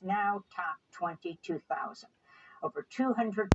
now topped 22,000. Over 200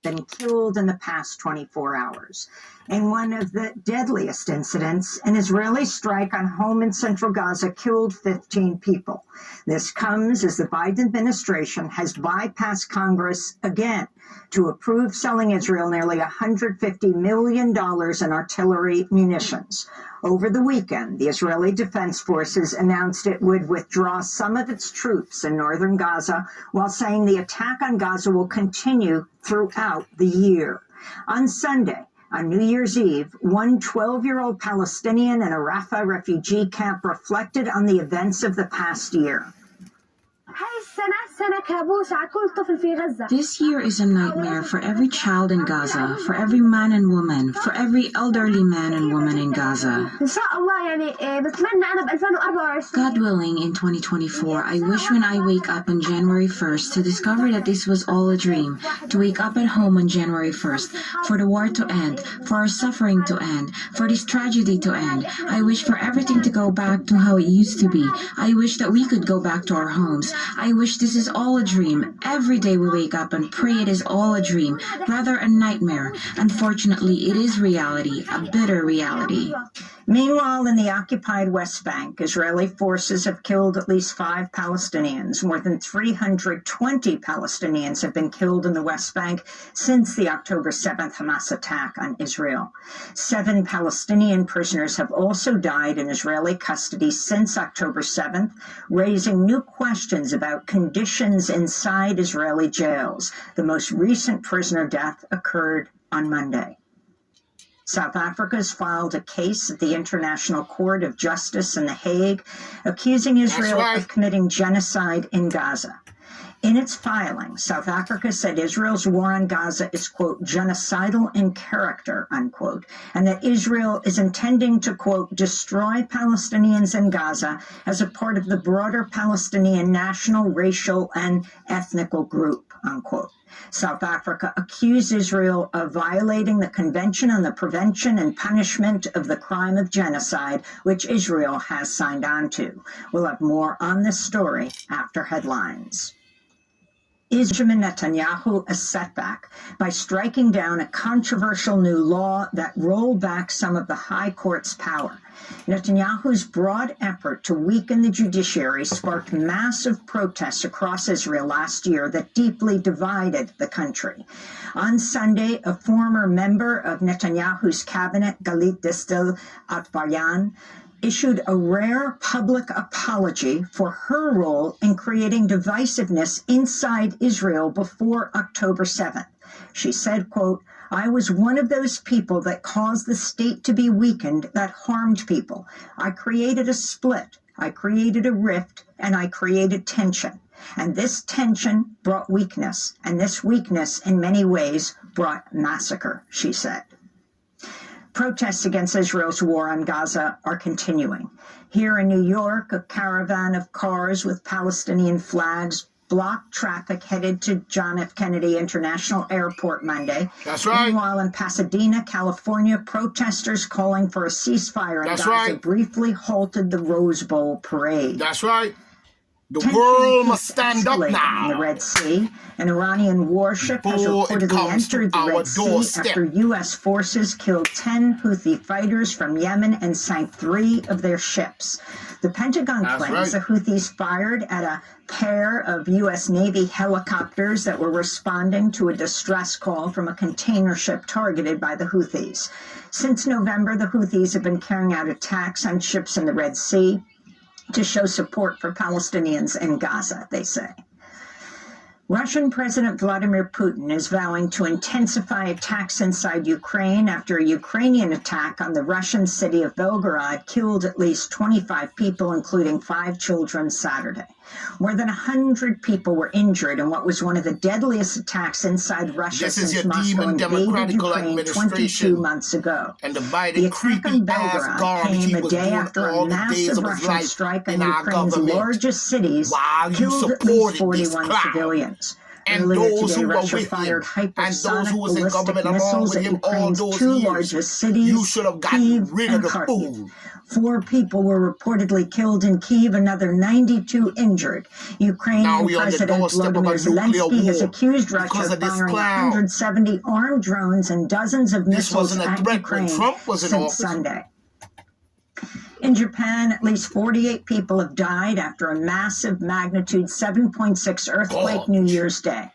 been killed in the past 24 hours. In one of the deadliest incidents, an Israeli strike on home in central Gaza killed 15 people. This comes as the Biden administration has bypassed Congress again to approve selling Israel nearly $150 million in artillery munitions. Over the weekend, the Israeli Defense Forces announced it would withdraw some of its troops in northern Gaza, while saying the attack on Gaza will continue throughout the year. On Sunday, on New Year's Eve, one 12-year-old Palestinian in a Rafah refugee camp reflected on the events of the past year. This year is a nightmare for every child in Gaza, for every man and woman, for every elderly man and woman in Gaza. God willing, in 2024, I wish when I wake up on January 1st to discover that this was all a dream, to wake up at home on January 1st, for the war to end, for our suffering to end, for this tragedy to end. I wish for everything to go back to how it used to be. I wish that we could go back to our homes. I wish this is all a dream. Every day we wake up and pray it is all a dream, rather a nightmare. Unfortunately, it is reality, a bitter reality. Meanwhile, in the occupied West Bank, Israeli forces have killed at least 5 Palestinians. More than 320 Palestinians have been killed in the West Bank since the October 7th Hamas attack on Israel. 7 Palestinian prisoners have also died in Israeli custody since October 7th, raising new questions about conditions inside Israeli jails. The most recent prisoner death occurred on Monday. South Africa has filed a case at the International Court of Justice in The Hague, accusing Israel of committing genocide in Gaza. In its filing, South Africa said Israel's war on Gaza is, quote, genocidal in character, unquote, and that Israel is intending to, quote, destroy Palestinians in Gaza as a part of the broader Palestinian national, racial, and ethnical group, unquote. South Africa accused Israel of violating the Convention on the Prevention and Punishment of the Crime of Genocide, which Israel has signed on to. We'll have more on this story after headlines. Is Benjamin Netanyahu a setback by striking down a controversial new law that rolled back some of the high court's power? Netanyahu's broad effort to weaken the judiciary sparked massive protests across Israel last year that deeply divided the country. On Sunday, a former member of Netanyahu's cabinet, Galit Distel Atvaryan, issued a rare public apology for her role in creating divisiveness inside Israel before October 7th. She said, quote, I was one of those people that caused the state to be weakened, that harmed people. I created a split, I created a rift, and I created tension. And this tension brought weakness, and this weakness in many ways brought massacre, she said. Protests against Israel's war on Gaza are continuing. Here in New York, a caravan of cars with Palestinian flags blocked traffic headed to John F. Kennedy International Airport Monday. That's right. Meanwhile, in Pasadena, California, protesters calling for a ceasefire in Gaza briefly halted the Rose Bowl parade. That's right. The world must stand up now. In the Red Sea, an Iranian warship has reportedly entered the Red Sea after U.S. forces killed 10 Houthi fighters from Yemen and sank 3 of their ships. The Pentagon claims the Houthis fired at a pair of U.S. Navy helicopters that were responding to a distress call from a container ship targeted by the Houthis. Since November, the Houthis have been carrying out attacks on ships in the Red Sea to show support for Palestinians in Gaza, they say. Russian President Vladimir Putin is vowing to intensify attacks inside Ukraine after a Ukrainian attack on the Russian city of Belgorod killed at least 25 people, including 5 children, Saturday. More than 100 people were injured in what was one of the deadliest attacks inside Russia since Moscow invaded Ukraine 22 months ago. And the attack on Belgorod came a day after a massive Russian strike on Ukraine's largest cities killed at least 41 civilians. and Earlier those today, who were Russia with him, fired and those hypersonic who was in ballistic government along missiles with at him all Ukraine's those two years. largest You cities, should have gotten Kyiv rid and of the Kharkiv. fool. 4 people were reportedly killed in Kyiv, another 92 injured. Now Ukrainian we on the President doorstep of a Volodymyr nuclear Zelensky has war accused because Russia of of this firing clown. 170 armed drones and dozens of This missiles wasn't a at threat Ukraine when Trump was in since office. Sunday. In Japan, at least 48 people have died after a massive magnitude 7.6 earthquake New Year's Day.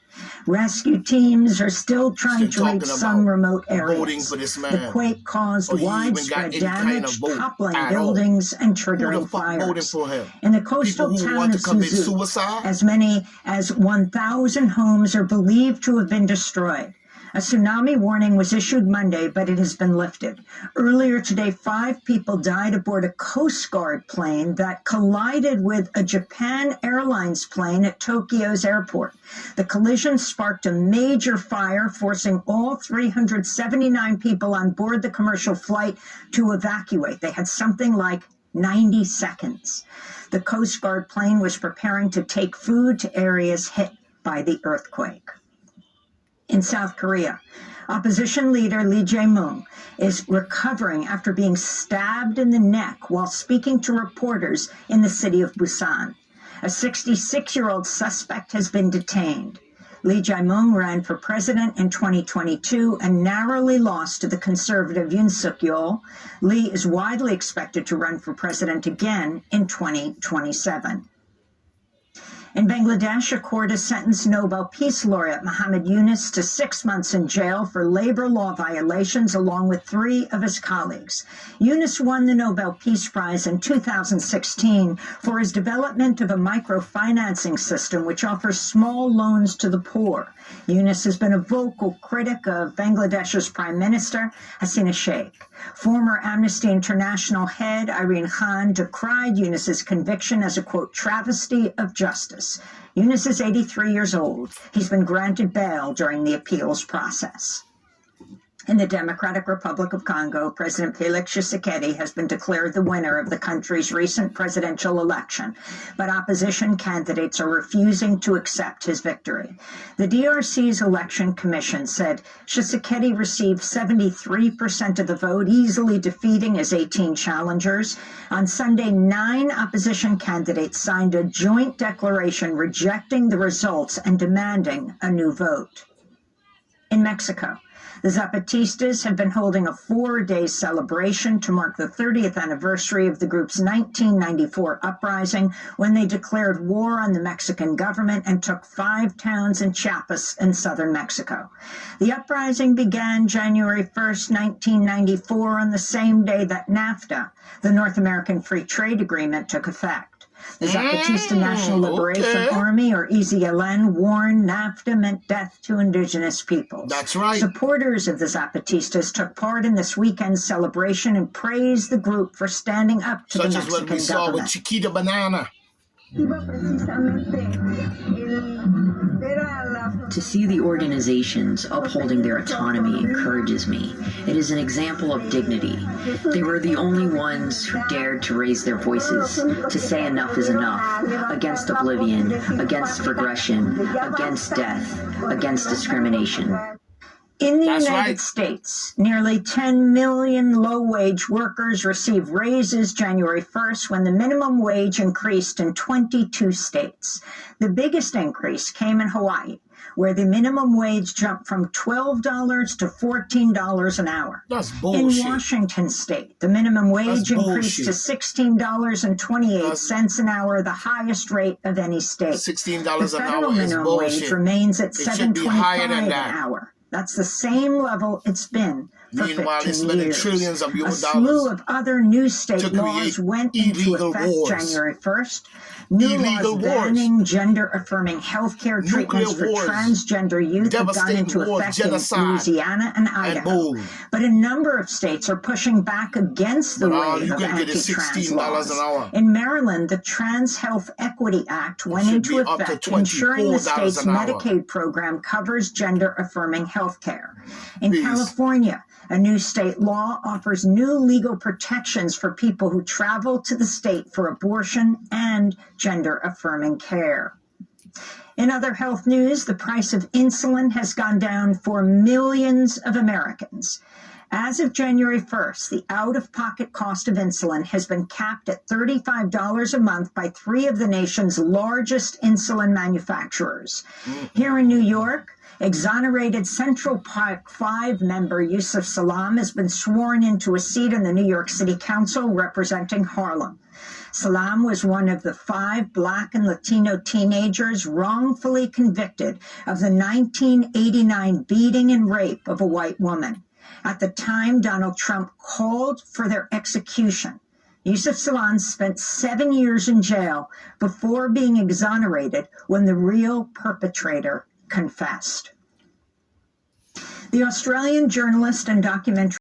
Rescue teams are still trying Still to reach talking some about remote voting areas. for this The man. quake caused Or he even got widespread any kind of damage, vote toppling at all. buildings and Who the triggering fuck voted fires. for him? In the People coastal who town want of to commit Suzu, suicide? as many as 1,000 homes are believed to have been destroyed. A tsunami warning was issued Monday, but it has been lifted. Earlier today, 5 people died aboard a Coast Guard plane that collided with a Japan Airlines plane at Tokyo's airport. The collision sparked a major fire, forcing all 379 people on board the commercial flight to evacuate. They had something like 90 seconds. The Coast Guard plane was preparing to take food to areas hit by the earthquake. In South Korea, opposition leader Lee Jae-myung is recovering after being stabbed in the neck while speaking to reporters in the city of Busan. A 66-year-old suspect has been detained. Lee Jae-myung ran for president in 2022 and narrowly lost to the conservative Yoon Suk-yeol. Lee is widely expected to run for president again in 2027. In Bangladesh, a court has sentenced Nobel Peace Laureate Muhammad Yunus to 6 months in jail for labor law violations, along with 3 of his colleagues. Yunus won the Nobel Peace Prize in 2016 for his development of a microfinancing system which offers small loans to the poor. Yunus has been a vocal critic of Bangladesh's Prime Minister, Hasina Sheikh. Former Amnesty International head Irene Khan decried Yunus's conviction as a, quote, travesty of justice. Yunus is 83 years old. He's been granted bail during the appeals process. In the Democratic Republic of Congo, President Felix Tshisekedi has been declared the winner of the country's recent presidential election, but opposition candidates are refusing to accept his victory. The DRC's election commission said Tshisekedi received 73% of the vote, easily defeating his 18 challengers. On Sunday, 9 opposition candidates signed a joint declaration rejecting the results and demanding a new vote. In Mexico, the Zapatistas have been holding a 4-day celebration to mark the 30th anniversary of the group's 1994 uprising, when they declared war on the Mexican government and took 5 towns in Chiapas in southern Mexico. The uprising began January 1st, 1994, on the same day that NAFTA, the North American Free Trade Agreement, took effect. The Zapatista National Liberation Army, or EZLN, warned NAFTA meant death to indigenous peoples. That's right. Supporters of the Zapatistas took part in this weekend's celebration and praised the group for standing up to Such the as what Mexican we saw with government. Chiquita Banana. To see the organizations upholding their autonomy encourages me. It is an example of dignity. They were the only ones who dared to raise their voices, to say enough is enough, against oblivion, against regression, against death, against discrimination. In the That's United right. States, nearly 10 million low-wage workers received raises January 1st when the minimum wage increased in 22 states. The biggest increase came in Hawaii, where the minimum wage jumped from $12 to $14 an hour. That's In bullshit. Washington state, the minimum wage That's increased to bullshit. $16.28 an hour, the highest rate of any state. $16 The an federal hour is minimum wage bullshit. remains at It should be $7.25 higher than an that. hour. That's the same level it's been for Meanwhile, 15 they're spending years. trillions of A US slew dollars of other new state to laws create went into illegal effect wars. January 1st. New Illegal laws wars. banning gender-affirming health care Nuclear treatments for wars. transgender youth have gone Devastating into wars, effect genocide, in Louisiana and and Idaho. boom. But a number of states are pushing back against the But all wave you of can get is anti-trans $16 laws. an hour. In Maryland, the Trans Health Equity Act went Should into be up to effect, ensuring the $24 state's an hour. Medicaid program covers gender-affirming health care. In Please. California, a new state law offers new legal protections for people who travel to the state for abortion and gender-affirming care. In other health news, the price of insulin has gone down for millions of Americans. As of January 1st, the out-of-pocket cost of insulin has been capped at $35 a month by 3 of the nation's largest insulin manufacturers. Here in New York, exonerated Central Park 5 member Yusuf Salaam has been sworn into a seat in the New York City Council representing Harlem. Salaam was one of the 5 Black and Latino teenagers wrongfully convicted of the 1989 beating and rape of a white woman. At the time, Donald Trump called for their execution. Yusuf Salaam spent 7 years in jail before being exonerated when the real perpetrator confessed. The Australian journalist and documentary